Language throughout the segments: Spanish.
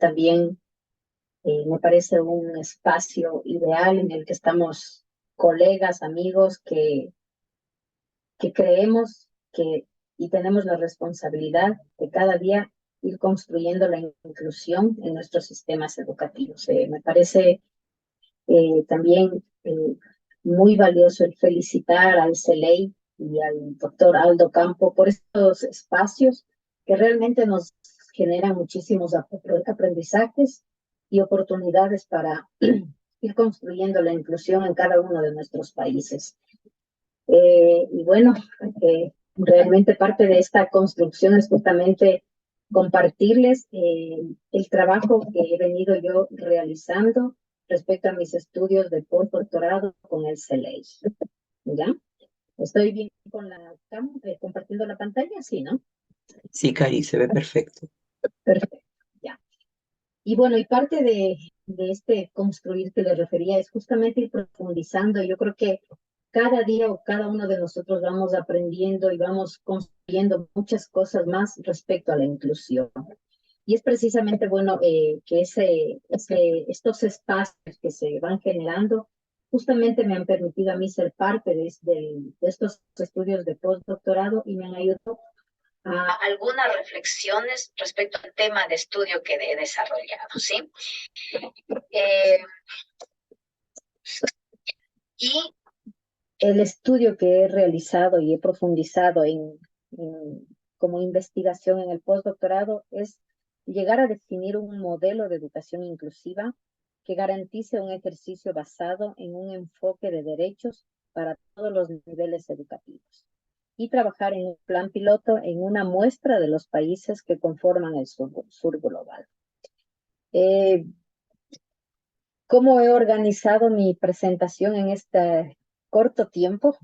también me parece un espacio ideal en el que estamos colegas, amigos, que creemos que y tenemos la responsabilidad de cada día ir construyendo la inclusión en nuestros sistemas educativos. Me parece también muy valioso el felicitar al CELEI y al doctor Aldo Campo por estos espacios que realmente nos generan muchísimos aprendizajes y oportunidades para ir construyendo la inclusión en cada uno de nuestros países. Y bueno, realmente parte de esta construcción es justamente compartirles el trabajo que he venido yo realizando respecto a mis estudios de postdoctorado con el CELEI. ¿Ya? ¿Estoy bien con la compartiendo la pantalla? Sí, ¿no? Sí, Cari, se ve perfecto. Perfecto, ya. Y bueno, y parte de este construir que le refería es justamente ir profundizando. Yo creo que cada día o cada uno de nosotros vamos aprendiendo y vamos construyendo muchas cosas más respecto a la inclusión. Y es precisamente bueno que estos espacios que se van generando justamente me han permitido a mí ser parte de estos estudios de postdoctorado y me han ayudado a algunas reflexiones respecto al tema de estudio que he desarrollado, ¿sí? Eh, y el estudio que he realizado y he profundizado como investigación en el postdoctorado es llegar a definir un modelo de educación inclusiva que garantice un ejercicio basado en un enfoque de derechos para todos los niveles educativos y trabajar en un plan piloto en una muestra de los países que conforman el sur global. Eh, ¿Cómo he organizado mi presentación en este corto tiempo?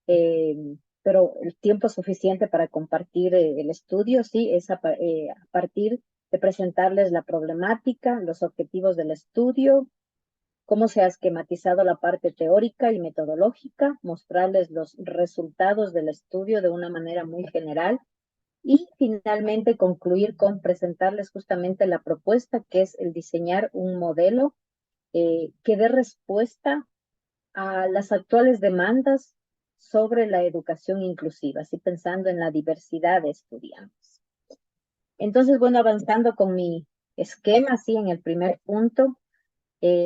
Eh, pero el tiempo suficiente para compartir el estudio, sí, es a partir de presentarles la problemática, los objetivos del estudio, cómo se ha esquematizado la parte teórica y metodológica, mostrarles los resultados del estudio de una manera muy general y finalmente concluir con presentarles justamente la propuesta que es el diseñar un modelo que dé respuesta a las actuales demandas sobre la educación inclusiva, así pensando en la diversidad de estudiantes. Entonces, bueno, avanzando con mi esquema, así en el primer punto,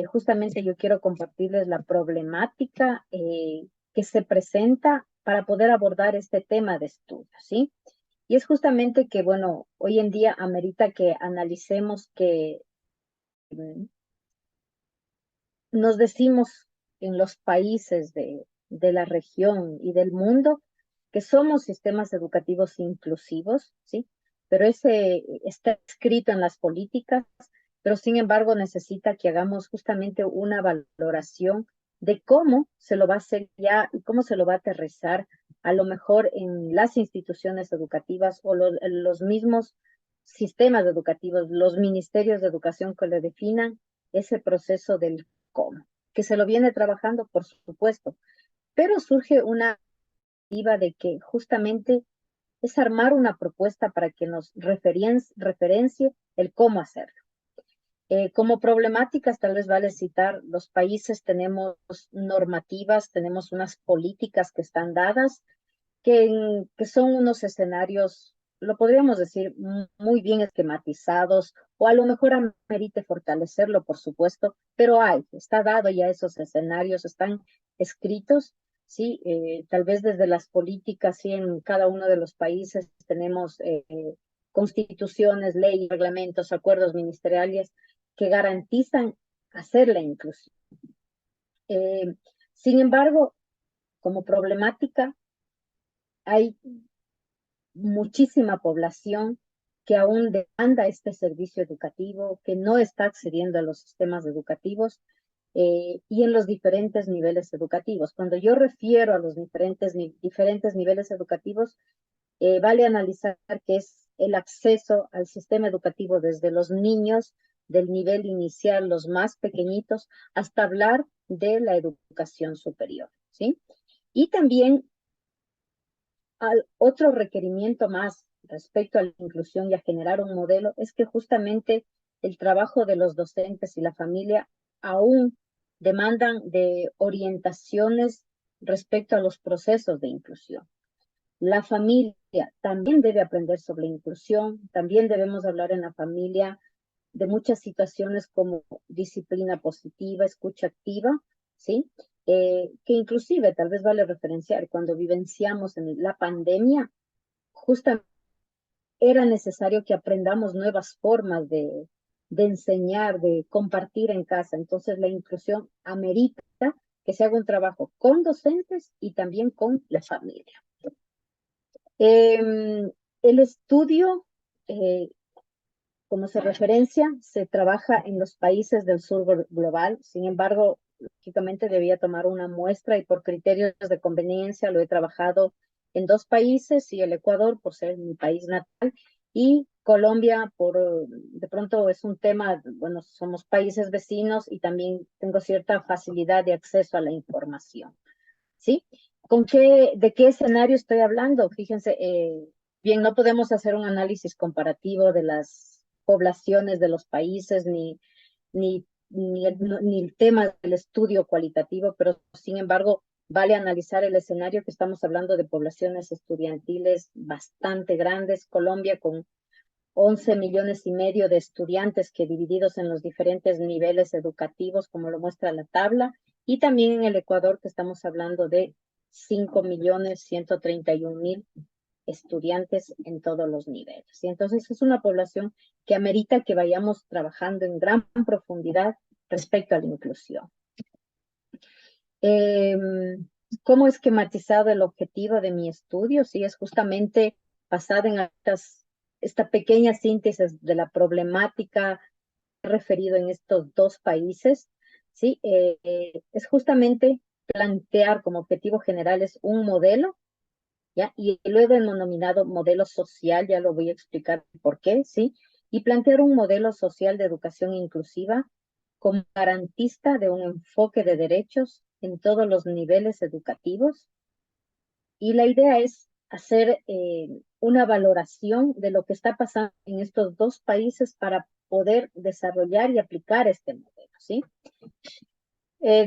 justamente yo quiero compartirles la problemática que se presenta para poder abordar este tema de estudio, ¿sí? Y es justamente que, bueno, hoy en día amerita que analicemos que nos decimos en los países de la región y del mundo que somos sistemas educativos inclusivos, ¿sí? Pero ese está escrito en las políticas, pero sin embargo necesita que hagamos justamente una valoración de cómo se lo va a hacer ya y cómo se lo va a aterrizar a lo mejor en las instituciones educativas o los mismos sistemas educativos, los ministerios de educación que le definan ese proceso del cómo, que se lo viene trabajando, por supuesto, pero surge una idea de que justamente es armar una propuesta para que nos referencie el cómo hacerlo. Como problemáticas, tal vez vale citar, los países tenemos normativas, tenemos unas políticas que están dadas, que son unos escenarios, lo podríamos decir, muy bien esquematizados, o a lo mejor amerite fortalecerlo, por supuesto, pero está dado ya esos escenarios, están escritos, sí, tal vez desde las políticas, sí, en cada uno de los países tenemos constituciones, leyes, reglamentos, acuerdos ministeriales que garantizan hacer la inclusión. Eh, Sin embargo, como problemática, hay muchísima población que aún demanda este servicio educativo, que no está accediendo a los sistemas educativos y en los diferentes niveles educativos. Cuando yo refiero a los diferentes niveles educativos, vale analizar que es el acceso al sistema educativo desde los niños del nivel inicial, los más pequeñitos, hasta hablar de la educación superior, ¿sí? Y también otro requerimiento más respecto a la inclusión y a generar un modelo es que justamente el trabajo de los docentes y la familia aún demandan de orientaciones respecto a los procesos de inclusión. La familia también debe aprender sobre inclusión, también debemos hablar en la familia de muchas situaciones como disciplina positiva, escucha activa, ¿sí? Que inclusive tal vez vale referenciar cuando vivenciamos en la pandemia, justamente era necesario que aprendamos nuevas formas de enseñar, de compartir en casa. Entonces la inclusión amerita que se haga un trabajo con docentes y también con la familia. El estudio, como se referencia, se trabaja en los países del sur global. Sin embargo, lógicamente debía tomar una muestra y por criterios de conveniencia lo he trabajado en 2 países y el Ecuador por ser mi país natal y Colombia por, de pronto es un tema, bueno, somos países vecinos y también tengo cierta facilidad de acceso a la información. ¿Sí? ¿De qué escenario estoy hablando? Fíjense, bien, no podemos hacer un análisis comparativo de las poblaciones de los países, ni el tema del estudio cualitativo, pero sin embargo, vale analizar el escenario que estamos hablando de poblaciones estudiantiles bastante grandes. Colombia con 11,5 millones de estudiantes que divididos en los diferentes niveles educativos, como lo muestra la tabla, y también en el Ecuador, que estamos hablando de 5,131,000 estudiantes en todos los niveles. Y entonces es una población que amerita que vayamos trabajando en gran profundidad respecto a la inclusión. ¿Cómo esquematizado el objetivo de mi estudio? Sí, es justamente basado en esta pequeña síntesis de la problemática referido en estos 2 países, ¿sí? Es justamente plantear como objetivo general es un modelo, ¿ya? Y luego el denominado modelo social, ya lo voy a explicar por qué, ¿sí? Y plantear un modelo social de educación inclusiva como garantista de un enfoque de derechos en todos los niveles educativos. Y la idea es hacer una valoración de lo que está pasando en estos 2 países para poder desarrollar y aplicar este modelo, ¿sí?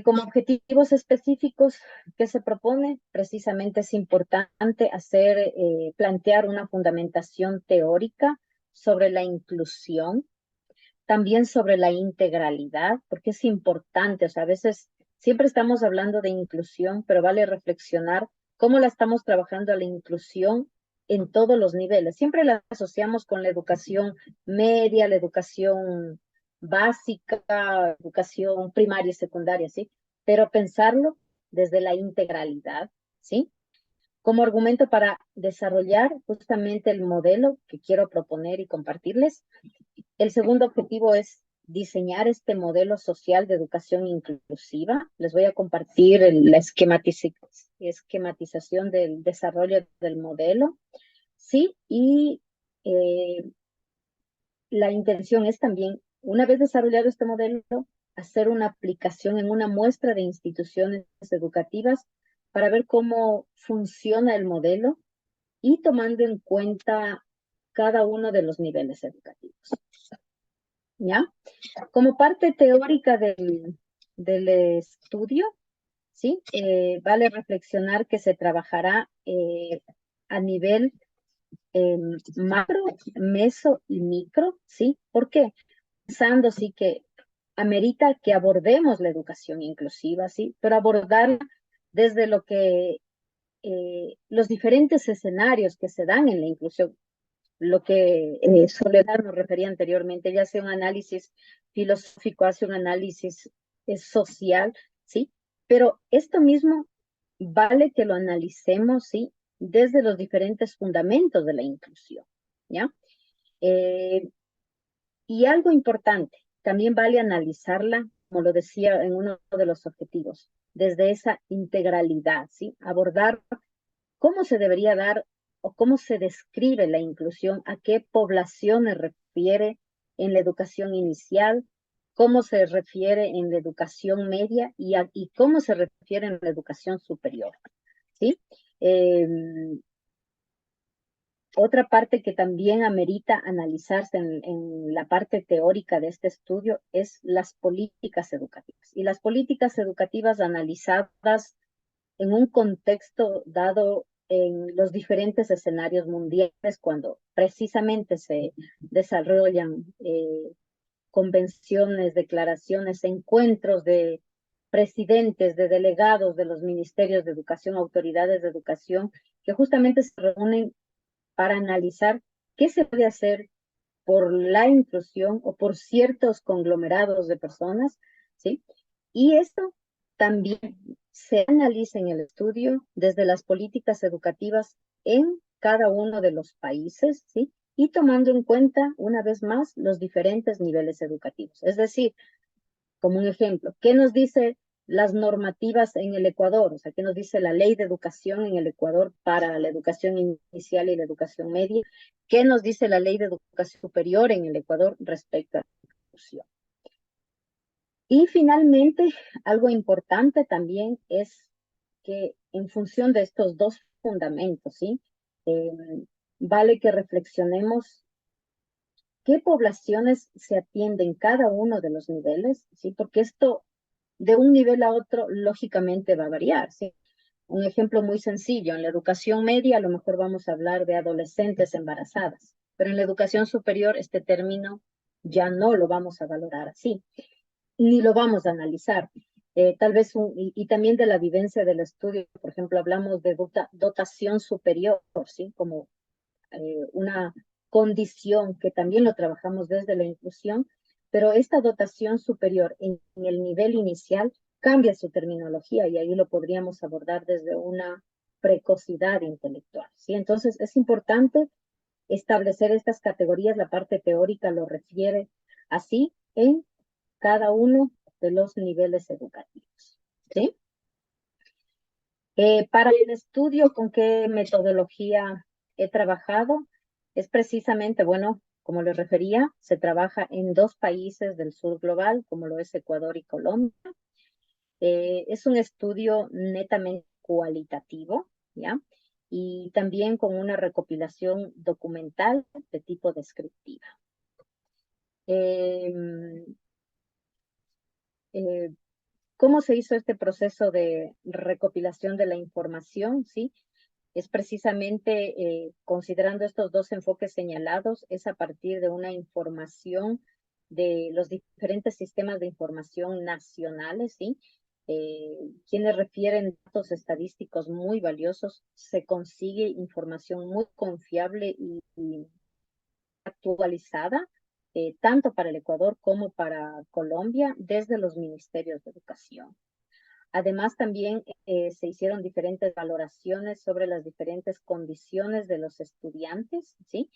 Como objetivos específicos que se propone, precisamente es importante plantear una fundamentación teórica sobre la inclusión, también sobre la integralidad, porque es importante, o sea, a veces siempre estamos hablando de inclusión, pero vale reflexionar cómo la estamos trabajando a la inclusión en todos los niveles. Siempre la asociamos con la educación media, la educación básica, educación primaria y secundaria, ¿sí? Pero pensarlo desde la integralidad, ¿sí? Como argumento para desarrollar justamente el modelo que quiero proponer y compartirles. El segundo objetivo es diseñar este modelo social de educación inclusiva. Les voy a compartir la esquematización del desarrollo del modelo. Sí, y la intención es también, una vez desarrollado este modelo, hacer una aplicación en una muestra de instituciones educativas para ver cómo funciona el modelo y tomando en cuenta cada uno de los niveles educativos. ¿Ya? Como parte teórica del estudio, ¿sí? Vale reflexionar que se trabajará a nivel macro, meso y micro, ¿sí? ¿Por qué? Pensando, sí, que amerita que abordemos la educación inclusiva, ¿sí? Pero abordarla desde lo que los diferentes escenarios que se dan en la inclusión, lo que Soledad nos refería anteriormente, ella hace un análisis filosófico, hace un análisis social, ¿sí? Pero esto mismo vale que lo analicemos, ¿sí? Desde los diferentes fundamentos de la inclusión, ¿ya? Y algo importante, también vale analizarla, como lo decía en uno de los objetivos, desde esa integralidad, ¿sí? Abordar cómo se debería dar o cómo se describe la inclusión, a qué poblaciones refiere en la educación inicial, cómo se refiere en la educación media y cómo se refiere en la educación superior, ¿sí? Eh, Otra parte que también amerita analizarse en la parte teórica de este estudio es las políticas educativas. Y las políticas educativas analizadas en un contexto dado en los diferentes escenarios mundiales, cuando precisamente se desarrollan convenciones, declaraciones, encuentros de presidentes, de delegados de los ministerios de educación, autoridades de educación, que justamente se reúnen para analizar qué se puede hacer por la inclusión o por ciertos conglomerados de personas, ¿sí? Y esto también se analiza en el estudio desde las políticas educativas en cada uno de los países, ¿sí? Y tomando en cuenta, una vez más, los diferentes niveles educativos. Es decir, como un ejemplo, ¿qué nos dice las normativas en el Ecuador? O sea, ¿qué nos dice la ley de educación en el Ecuador para la educación inicial y la educación media? ¿Qué nos dice la ley de educación superior en el Ecuador respecto a la educación? Y finalmente, algo importante también es que en función de estos dos fundamentos, ¿sí? Eh, vale que reflexionemos qué poblaciones se atienden cada uno de los niveles, ¿sí? Porque esto de un nivel a otro lógicamente va a variar, ¿sí? Un ejemplo muy sencillo, en la educación media a lo mejor vamos a hablar de adolescentes embarazadas, pero en la educación superior este término ya no lo vamos a valorar así, ni lo vamos a analizar. Tal vez, y también de la vivencia del estudio, por ejemplo, hablamos de dotación superior, ¿sí? Como una condición que también lo trabajamos desde la inclusión, pero esta dotación superior en el nivel inicial cambia su terminología y ahí lo podríamos abordar desde una precocidad intelectual, ¿sí? Entonces es importante establecer estas categorías, la parte teórica lo refiere así en cada uno de los niveles educativos, ¿sí? Para el estudio, ¿con qué metodología he trabajado? Es precisamente, bueno, como les refería, se trabaja en dos países del sur global, como lo es Ecuador y Colombia. Es un estudio netamente cualitativo, ¿ya? Y también con una recopilación documental de tipo descriptiva. Eh, eh, ¿Cómo se hizo este proceso de recopilación de la información? ¿Sí? Es precisamente considerando estos dos enfoques señalados, es a partir de una información de los diferentes sistemas de información nacionales, ¿sí? Quienes refieren datos estadísticos muy valiosos, se consigue información muy confiable y actualizada, tanto para el Ecuador como para Colombia, desde los ministerios de educación. Además, también se hicieron diferentes valoraciones sobre las diferentes condiciones de los estudiantes, ¿sí?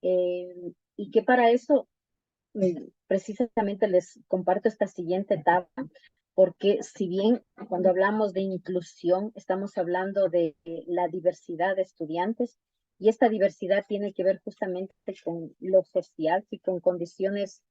Y que para eso, precisamente les comparto esta siguiente etapa, porque si bien cuando hablamos de inclusión, estamos hablando de la diversidad de estudiantes, y esta diversidad tiene que ver justamente con lo social y con condiciones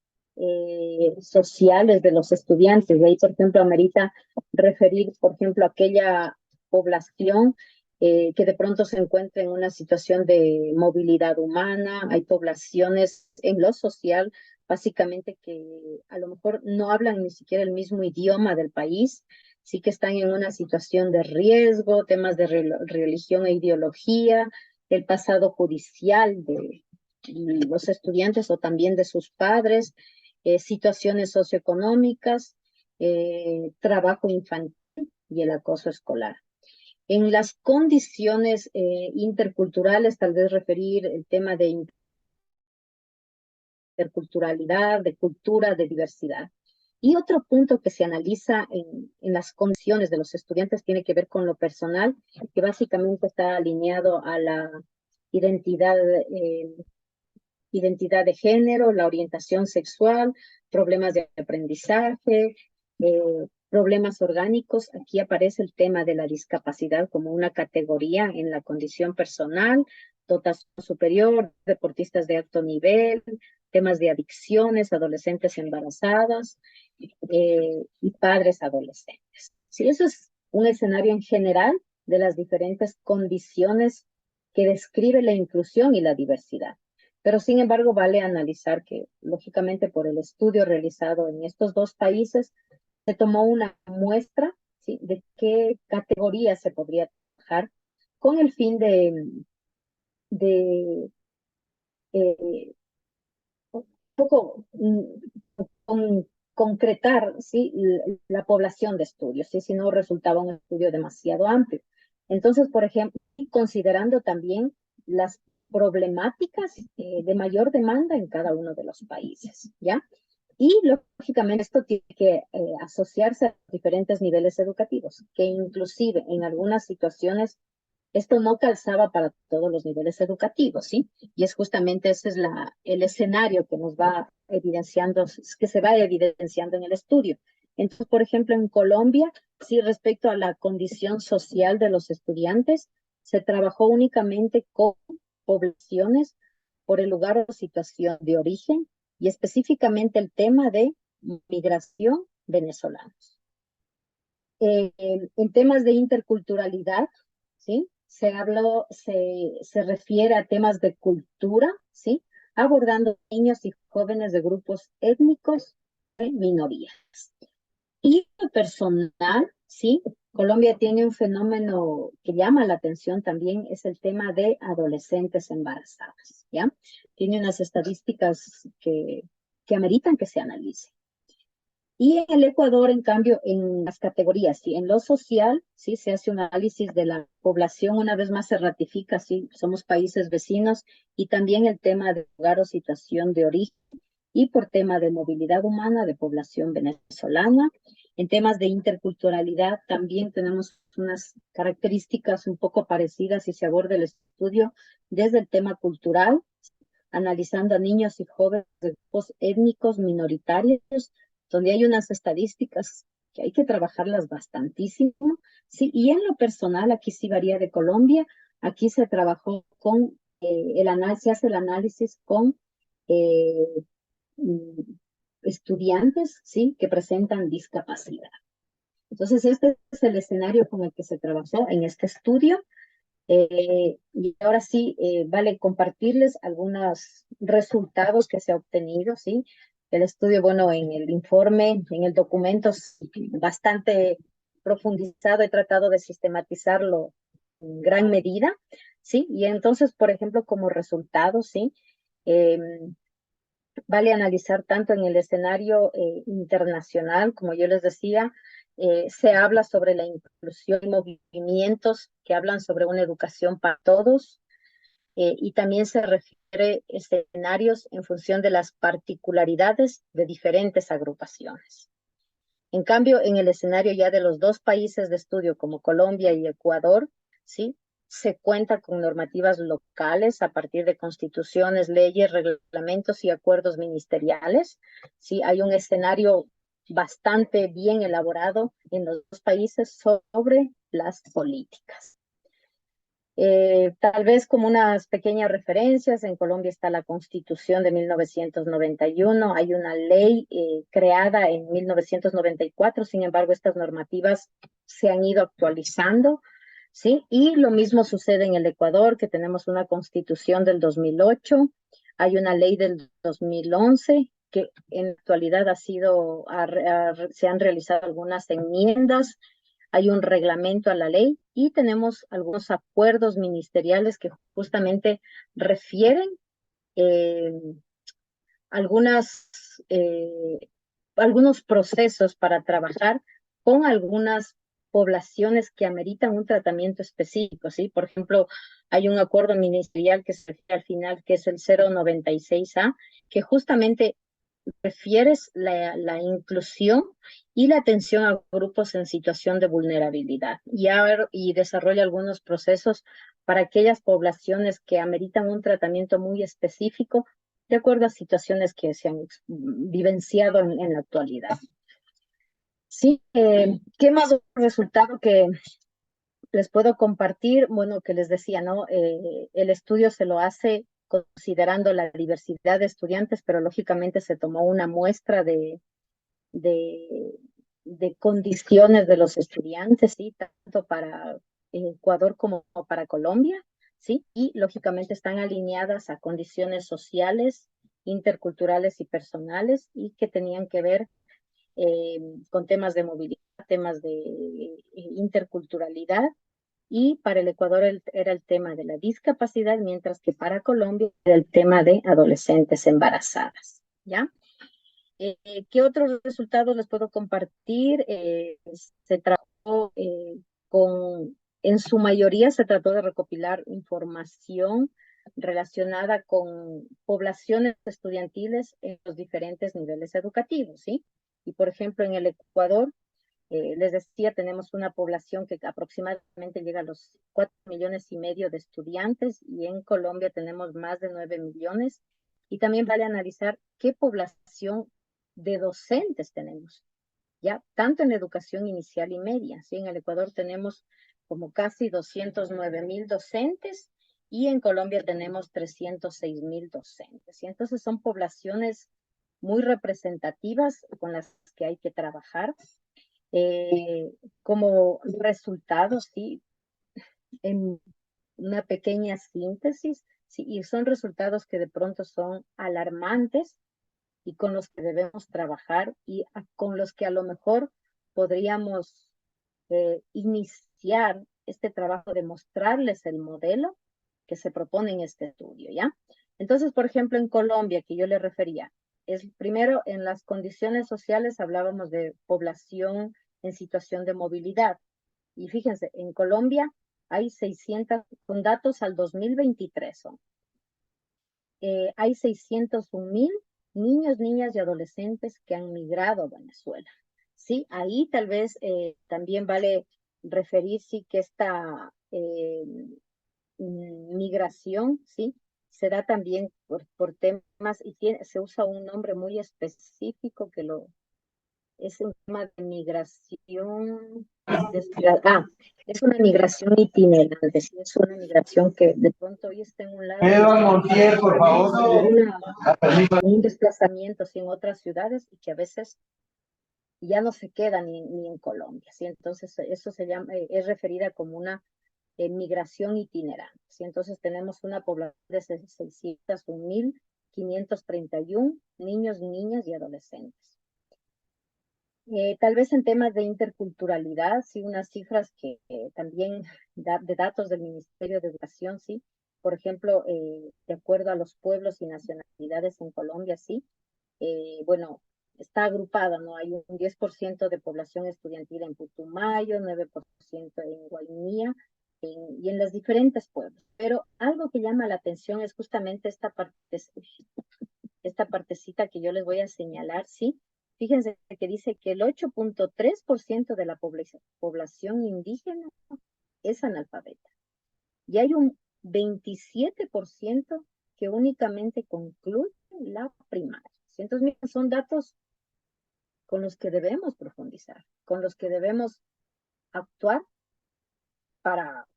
sociales de los estudiantes. De ahí, por ejemplo, amerita referir, por ejemplo, aquella población que de pronto se encuentra en una situación de movilidad humana. Hay poblaciones en lo social, básicamente, que a lo mejor no hablan ni siquiera el mismo idioma del país, sí que están en una situación de riesgo, temas de religión e ideología, el pasado judicial de los estudiantes o también de sus padres, situaciones socioeconómicas, trabajo infantil y el acoso escolar. En las condiciones interculturales, tal vez referir el tema de interculturalidad, de cultura, de diversidad. Y otro punto que se analiza en las condiciones de los estudiantes tiene que ver con lo personal, que básicamente está alineado a la identidad, identidad de género, la orientación sexual, problemas de aprendizaje, problemas orgánicos. Aquí aparece el tema de la discapacidad como una categoría en la condición personal, dotación superior, deportistas de alto nivel, temas de adicciones, adolescentes embarazadas y padres adolescentes. Sí, eso es un escenario en general de las diferentes condiciones que describe la inclusión y la diversidad. Pero sin embargo, vale analizar que, lógicamente, por el estudio realizado en estos dos países, se tomó una muestra, ¿sí?, de qué categoría se podría trabajar con el fin de un poco concretar, ¿sí?, la población de estudios, ¿sí?, si no resultaba un estudio demasiado amplio. Entonces, por ejemplo, considerando también las problemáticas de mayor demanda en cada uno de los países, ¿ya? Y lógicamente esto tiene que asociarse a diferentes niveles educativos, que inclusive en algunas situaciones esto no calzaba para todos los niveles educativos, ¿sí? Y es justamente ese es el escenario que nos va evidenciando, que se va evidenciando en el estudio. Entonces, por ejemplo, en Colombia, sí, respecto a la condición social de los estudiantes, se trabajó únicamente con poblaciones por el lugar o situación de origen y específicamente el tema de migración venezolanos. En temas de interculturalidad, ¿sí? Se refiere a temas de cultura, ¿sí? Abordando niños y jóvenes de grupos étnicos de minorías. Y lo personal, ¿sí? Colombia tiene un fenómeno que llama la atención también, es el tema de adolescentes embarazadas, ¿ya? Tiene unas estadísticas que ameritan que se analicen. Y en el Ecuador, en cambio, en las categorías, sí, en lo social, sí, se hace un análisis de la población, una vez más se ratifica, sí, somos países vecinos, y también el tema de lugar o situación de origen, y por tema de movilidad humana de población venezolana. En temas de interculturalidad también tenemos unas características un poco parecidas y se aborda el estudio desde el tema cultural, analizando a niños y jóvenes de grupos étnicos minoritarios, donde hay unas estadísticas que hay que trabajarlas bastantísimo. Sí, y en lo personal, aquí sí varía de Colombia, aquí se trabajó con el análisis, se hace el análisis con eh, estudiantes, ¿sí?, que presentan discapacidad. Entonces, este es el escenario con el que se trabajó en este estudio. Y ahora sí, vale compartirles algunos resultados que se ha obtenido, ¿sí? El estudio, bueno, en el informe, en el documento, es bastante profundizado, he tratado de sistematizarlo en gran medida, ¿sí? Y entonces, por ejemplo, como resultado, ¿sí? Eh, Vale analizar tanto en el escenario internacional, como yo les decía, se habla sobre la inclusión y movimientos que hablan sobre una educación para todos, y también se refiere a escenarios en función de las particularidades de diferentes agrupaciones. En cambio, en el escenario ya de los dos países de estudio, como Colombia y Ecuador, ¿sí?, se cuenta con normativas locales a partir de constituciones, leyes, reglamentos y acuerdos ministeriales. Sí, hay un escenario bastante bien elaborado en los dos países sobre las políticas. Tal vez como unas pequeñas referencias, en Colombia está la Constitución de 1991, hay una ley creada en 1994, sin embargo, estas normativas se han ido actualizando, ¿sí? Y lo mismo sucede en el Ecuador, que tenemos una Constitución del 2008, hay una ley del 2011, que en la actualidad se han realizado algunas enmiendas, hay un reglamento a la ley y tenemos algunos acuerdos ministeriales que justamente refieren eh, algunas, eh, algunos procesos para trabajar con algunas poblaciones que ameritan un tratamiento específico, ¿sí? Por ejemplo, hay un acuerdo ministerial que se refiere al final, que es el 096A, que justamente refieres la inclusión y la atención a grupos en situación de vulnerabilidad y desarrolla algunos procesos para aquellas poblaciones que ameritan un tratamiento muy específico de acuerdo a situaciones que se han vivenciado en la actualidad. Sí, ¿qué más resultado que les puedo compartir? Bueno, que les decía, ¿no? El estudio se lo hace considerando la diversidad de estudiantes, pero lógicamente se tomó una muestra de, de condiciones de los estudiantes, ¿sí? Tanto para Ecuador como para Colombia, ¿sí? Y lógicamente están alineadas a condiciones sociales, interculturales y personales y que tenían que ver con temas de movilidad, temas de interculturalidad, y para el Ecuador era el tema de la discapacidad, mientras que para Colombia era el tema de adolescentes embarazadas, ¿ya? ¿Qué otros resultados les puedo compartir? Se trató en su mayoría se trató de recopilar información relacionada con poblaciones estudiantiles en los diferentes niveles educativos, ¿sí? Y por ejemplo, en el Ecuador, les decía, tenemos una población que aproximadamente llega a los 4,5 millones de estudiantes, y en Colombia tenemos más de 9 millones. Y también vale analizar qué población de docentes tenemos, ya, tanto en educación inicial y media. ¿Sí? En el Ecuador tenemos como casi 209,000 docentes y en Colombia tenemos 306,000 docentes. Y entonces son poblaciones muy representativas con las que hay que trabajar. Como resultado, sí, en una pequeña síntesis, sí, y son resultados que de pronto son alarmantes y con los que debemos trabajar y con los que a lo mejor podríamos iniciar este trabajo de mostrarles el modelo que se propone en este estudio, ¿ya? Entonces, por ejemplo, en Colombia, que yo le refería, es primero en las condiciones sociales hablábamos de población en situación de movilidad. Y fíjense, en Colombia hay 600, con datos al 2023, hay 601,000 niños, niñas y adolescentes que han migrado a Venezuela. Sí, ahí tal vez también vale referir, sí, que esta migración, sí, se da también por temas y se usa un nombre muy específico que es un tema de migración, es una migración itinerante, sí, es una migración que de pronto hoy está en un lado, Pedro Montiel, por favor. un desplazamiento sí, en otras ciudades, y que a veces ya no se queda ni en Colombia, ¿sí? Entonces eso se llama, es referida como una migración itinerante, ¿sí? Entonces tenemos una población de 601,531 niños, niñas y adolescentes. Tal vez en temas de interculturalidad, sí, unas cifras que también de datos del Ministerio de Educación, sí, por ejemplo, de acuerdo a los pueblos y nacionalidades en Colombia, sí, bueno, está agrupada, ¿no? Hay un 10% de población estudiantil en Putumayo, 9% en Guainía, y en los diferentes pueblos. Pero algo que llama la atención es justamente esta partecita que yo les voy a señalar, ¿sí? Fíjense que dice que el 8,3% de la población indígena es analfabeta. Y hay un 27% que únicamente concluye la primaria. Entonces, miren, son datos con los que debemos profundizar, con los que debemos actuar para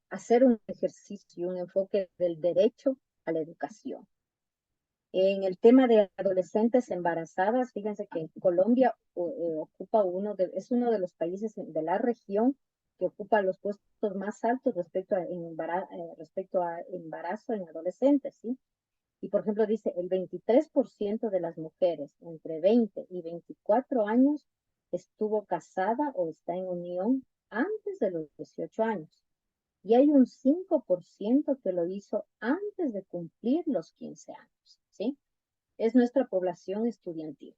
hacer un ejercicio, un enfoque del derecho a la educación. En el tema de adolescentes embarazadas, fíjense que Colombia ocupa es uno de los países de la región que ocupa los puestos más altos respecto a embarazo en adolescentes, ¿sí? Y por ejemplo dice, el 23% de las mujeres entre 20 y 24 años estuvo casada o está en unión antes de los 18 años. Y hay un 5% que lo hizo antes de cumplir los 15 años, ¿sí? Es nuestra población estudiantil,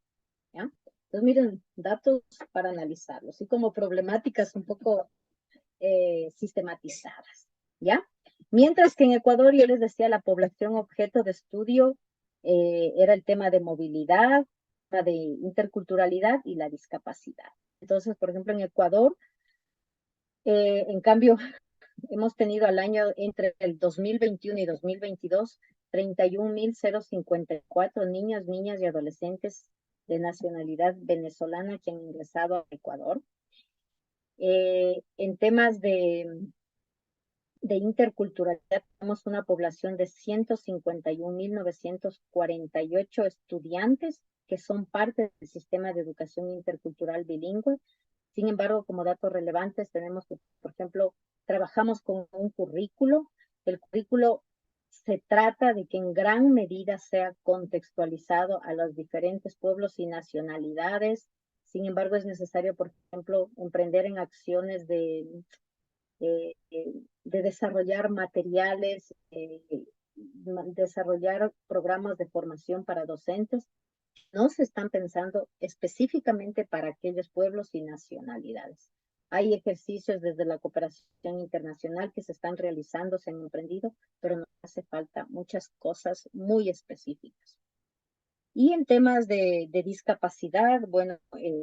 ¿ya? Entonces, miren, datos para analizarlos, y como problemáticas un poco sistematizadas, ¿ya? Mientras que en Ecuador, yo les decía, la población objeto de estudio era el tema de movilidad, de interculturalidad y la discapacidad. Entonces, por ejemplo, en Ecuador, en cambio, hemos tenido al año entre el 2021 y 2022 31,054 niños, niñas y adolescentes de nacionalidad venezolana que han ingresado a Ecuador. En temas de interculturalidad, tenemos una población de 151,948 estudiantes que son parte del sistema de educación intercultural bilingüe. Sin embargo, como datos relevantes, tenemos que, por ejemplo, trabajamos con un currículo. El currículo se trata de que en gran medida sea contextualizado a los diferentes pueblos y nacionalidades. Sin embargo, es necesario, por ejemplo, emprender en acciones eh, eh, de desarrollar materiales, desarrollar programas de formación para docentes. No se están pensando específicamente para aquellos pueblos y nacionalidades. Hay ejercicios desde la cooperación internacional que se están realizando, se han emprendido, pero nos hace falta muchas cosas muy específicas. Y en temas de discapacidad, bueno,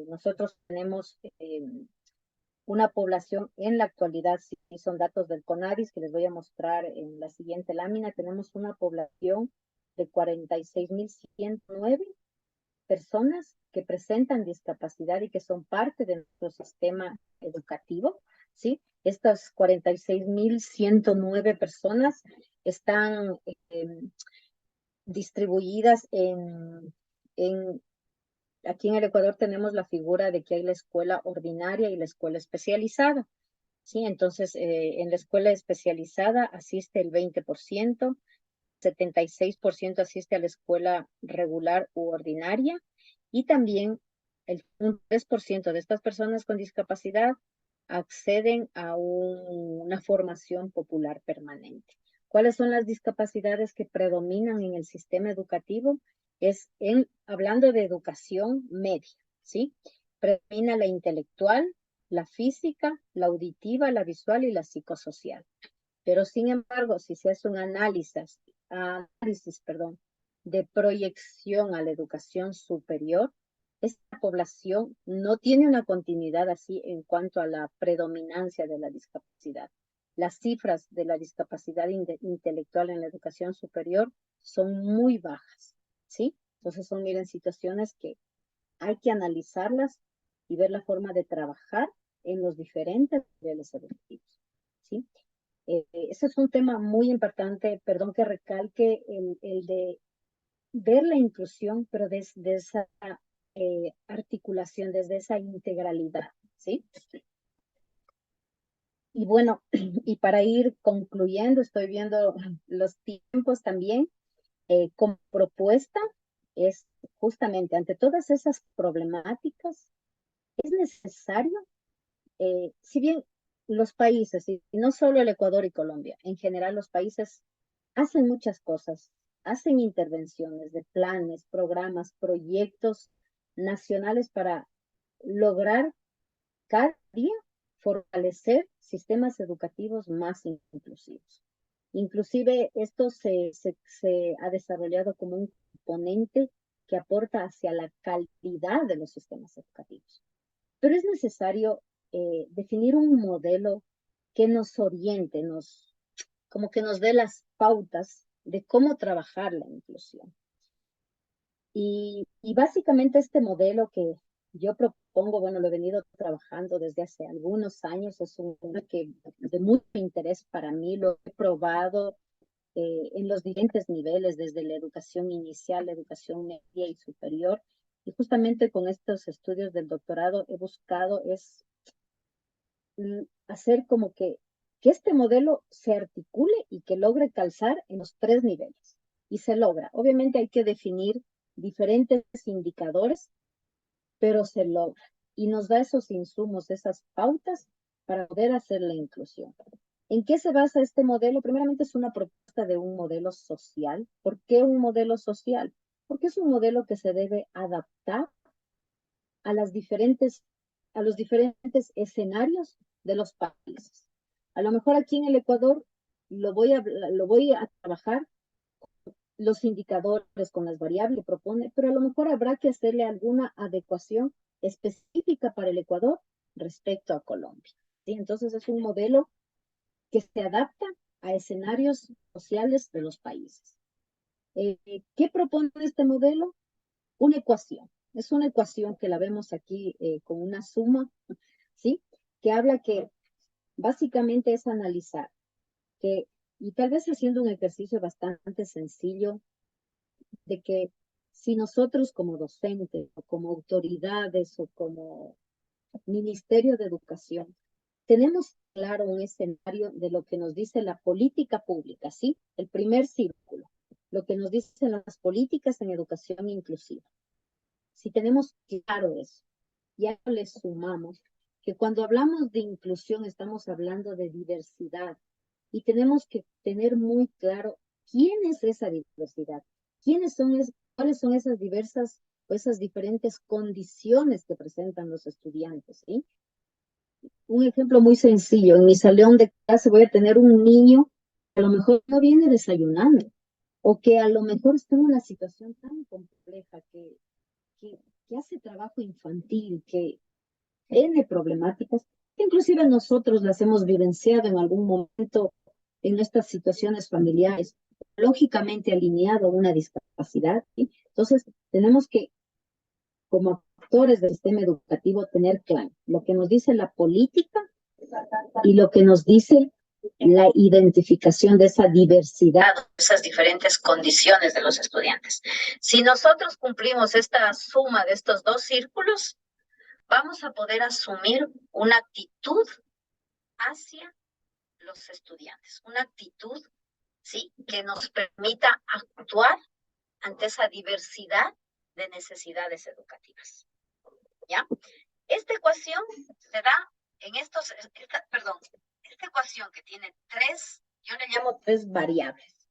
nosotros tenemos una población en la actualidad, si son datos del CONADIS que les voy a mostrar en la siguiente lámina, tenemos una población de 46.109 personas que presentan discapacidad y que son parte de nuestro sistema educativo, ¿sí? Estas 46.109 personas están distribuidas aquí en el Ecuador tenemos la figura de que hay la escuela ordinaria y la escuela especializada, ¿sí? Entonces, en la escuela especializada asiste el 20%, 76% asiste a la escuela regular u ordinaria, y también un 3% de estas personas con discapacidad acceden a una formación popular permanente. ¿Cuáles son las discapacidades que predominan en el sistema educativo? Hablando de educación media, ¿sí? Predomina la intelectual, la física, la auditiva, la visual y la psicosocial. Pero sin embargo, si se hace un análisis, de proyección a la educación superior, esta población no tiene una continuidad así en cuanto a la predominancia de la discapacidad. Las cifras de la discapacidad intelectual en la educación superior son muy bajas, ¿sí? Entonces son, miren, situaciones que hay que analizarlas y ver la forma de trabajar en los diferentes niveles educativos, ¿sí? Ese es un tema muy importante, perdón que recalque, el de ver la inclusión, pero desde esa articulación, desde esa integralidad, ¿sí? Y bueno, y para ir concluyendo, estoy viendo los tiempos también, como propuesta es justamente ante todas esas problemáticas, es necesario, si bien los países, y no solo el Ecuador y Colombia, en general los países hacen muchas cosas, hacen intervenciones de planes, programas, proyectos nacionales para lograr cada día fortalecer sistemas educativos más inclusivos. Inclusive esto se ha desarrollado como un componente que aporta hacia la calidad de los sistemas educativos. Pero es necesario definir un modelo que nos oriente, como que nos dé las pautas de cómo trabajar la inclusión. Y básicamente este modelo que yo propongo, bueno, lo he venido trabajando desde hace algunos años, es un modelo que de mucho interés para mí, lo he probado en los diferentes niveles, desde la educación inicial, la educación media y superior. Y justamente con estos estudios del doctorado he buscado hacer como que este modelo se articule y que logre calzar en los tres niveles. Y se logra. Obviamente hay que definir diferentes indicadores, pero se logra. Y nos da esos insumos, esas pautas para poder hacer la inclusión. ¿En qué se basa este modelo? Primeramente es una propuesta de un modelo social. ¿Por qué un modelo social? Porque es un modelo que se debe adaptar a a los diferentes escenarios de los países. A lo mejor aquí en el Ecuador lo voy a trabajar los indicadores con las variables que propone, pero a lo mejor habrá que hacerle alguna adecuación específica para el Ecuador respecto a Colombia, ¿sí? Entonces es un modelo que se adapta a escenarios sociales de los países. ¿Qué propone este modelo? Una ecuación. Es una ecuación que la vemos aquí con una suma, ¿sí? Que habla que básicamente es analizar que, y tal vez haciendo un ejercicio bastante sencillo, de que si nosotros como docentes o como autoridades o como Ministerio de Educación tenemos claro un escenario de lo que nos dice la política pública, ¿sí? El primer círculo, lo que nos dicen las políticas en educación inclusiva. Si tenemos claro eso, ya le sumamos que cuando hablamos de inclusión estamos hablando de diversidad y tenemos que tener muy claro quién es esa diversidad, cuáles son esas diversas o esas diferentes condiciones que presentan los estudiantes, ¿sí? Un ejemplo muy sencillo, en mi salón de clase voy a tener un niño que a lo mejor no viene desayunando o que a lo mejor está en una situación tan compleja que, que hace trabajo infantil, que tiene problemáticas, que inclusive nosotros las hemos vivenciado en algún momento en nuestras situaciones familiares, lógicamente alineado a una discapacidad, ¿sí? Entonces, tenemos que, como actores del sistema educativo, tener claro lo que nos dice la política y lo que nos dice la identificación de esa diversidad, esas diferentes condiciones de los estudiantes. Si nosotros cumplimos esta suma de estos dos círculos, vamos a poder asumir una actitud hacia los estudiantes, una actitud, ¿sí?, que nos permita actuar ante esa diversidad de necesidades educativas. ¿Ya? Esta ecuación se da en esta ecuación que tiene yo le llamo tres variables.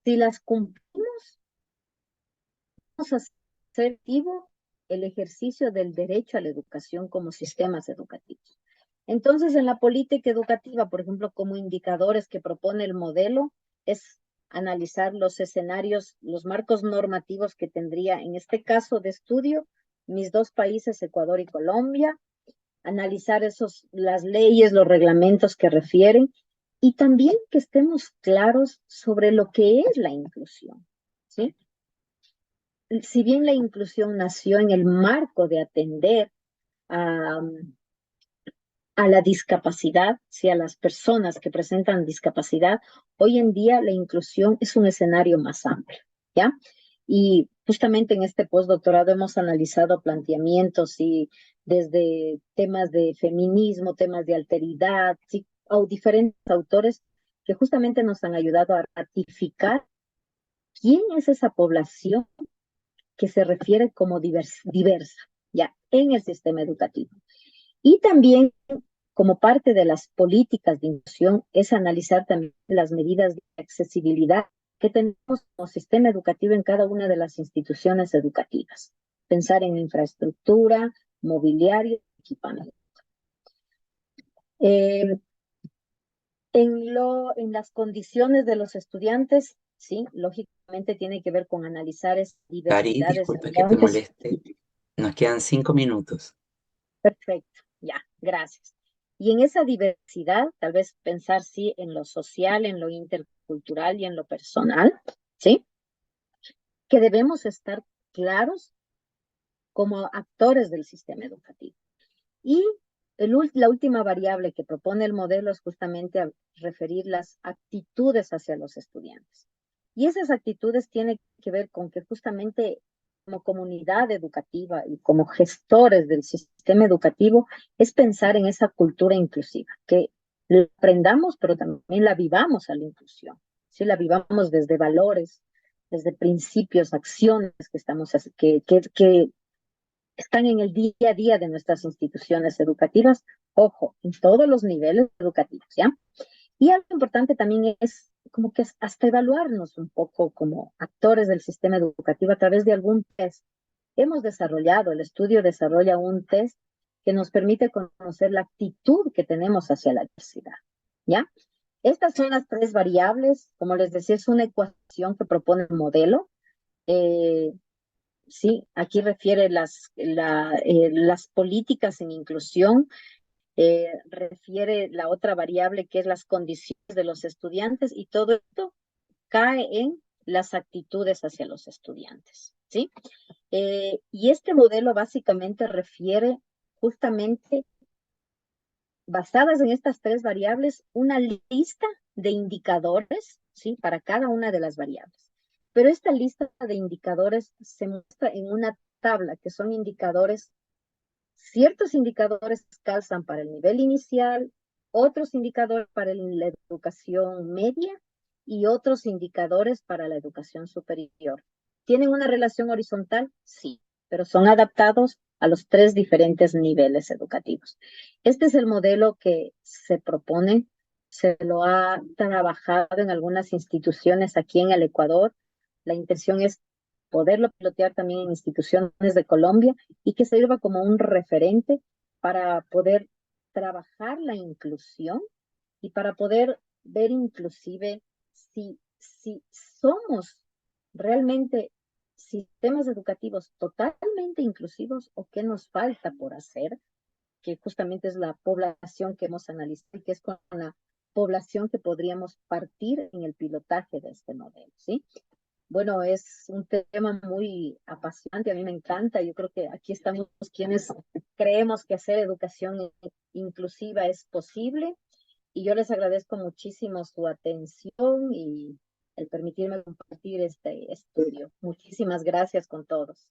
Si las cumplimos, vamos a hacer activo el ejercicio del derecho a la educación como sistemas educativos. Entonces, en la política educativa, por ejemplo, como indicadores que propone el modelo, es analizar los escenarios, los marcos normativos que tendría, en este caso de estudio, mis dos países, Ecuador y Colombia, analizar las leyes, los reglamentos que refieren, y también que estemos claros sobre lo que es la inclusión, ¿sí? Si bien la inclusión nació en el marco de atender a, a la discapacidad, sí, a las personas que presentan discapacidad, hoy en día la inclusión es un escenario más amplio, ¿ya? Y justamente en este postdoctorado hemos analizado planteamientos y desde temas de feminismo, temas de alteridad, ¿sí?, o diferentes autores que justamente nos han ayudado a ratificar quién es esa población que se refiere como diversa, ya, en el sistema educativo. Y también, como parte de las políticas de inclusión, es analizar también las medidas de accesibilidad que tenemos como sistema educativo en cada una de las instituciones educativas. Pensar en infraestructura, mobiliario, equipamiento. Eh, en las condiciones de los estudiantes, sí, lógicamente tiene que ver con analizar esas Cari, diversidades. disculpa que te moleste. Nos quedan 5 minutos. Perfecto, ya, gracias. Y en esa diversidad, tal vez pensar sí en lo social, en lo intercultural y en lo personal, ¿sí? Que debemos estar claros como actores del sistema educativo. Y la última variable que propone el modelo es justamente a referir las actitudes hacia los estudiantes. Y esas actitudes tienen que ver con que justamente como comunidad educativa y como gestores del sistema educativo es pensar en esa cultura inclusiva, que la aprendamos, pero también la vivamos a la inclusión. Sí, la vivamos desde valores, desde principios, acciones que que están en el día a día de nuestras instituciones educativas, ojo, en todos los niveles educativos, ¿ya? Y algo importante también es como que hasta evaluarnos un poco como actores del sistema educativo a través de algún test. Hemos desarrollado, el estudio desarrolla un test que nos permite conocer la actitud que tenemos hacia la diversidad, ¿ya? Estas son las tres variables, como les decía, es una ecuación que propone el modelo. Eh, Sí, aquí refiere las políticas en inclusión, refiere la otra variable que es las condiciones de los estudiantes y todo esto cae en las actitudes hacia los estudiantes, ¿sí? Y este modelo básicamente refiere justamente, basadas en estas tres variables, una lista de indicadores, ¿sí?, para cada una de las variables. Pero esta lista de indicadores se muestra en una tabla, que son indicadores, ciertos indicadores calzan para el nivel inicial, otros indicadores para la educación media y otros indicadores para la educación superior. ¿Tienen una relación horizontal? Sí, pero son adaptados a los tres diferentes niveles educativos. Este es el modelo que se propone, se lo ha trabajado en algunas instituciones aquí en el Ecuador. La intención es poderlo pilotear también en instituciones de Colombia y que sirva como un referente para poder trabajar la inclusión y para poder ver inclusive si somos realmente sistemas educativos totalmente inclusivos o qué nos falta por hacer, que justamente es la población que hemos analizado y que es con la población que podríamos partir en el pilotaje de este modelo, ¿sí? Bueno, es un tema muy apasionante, a mí me encanta, yo creo que aquí estamos quienes creemos que hacer educación inclusiva es posible y yo les agradezco muchísimo su atención y el permitirme compartir este estudio. Muchísimas gracias con todos.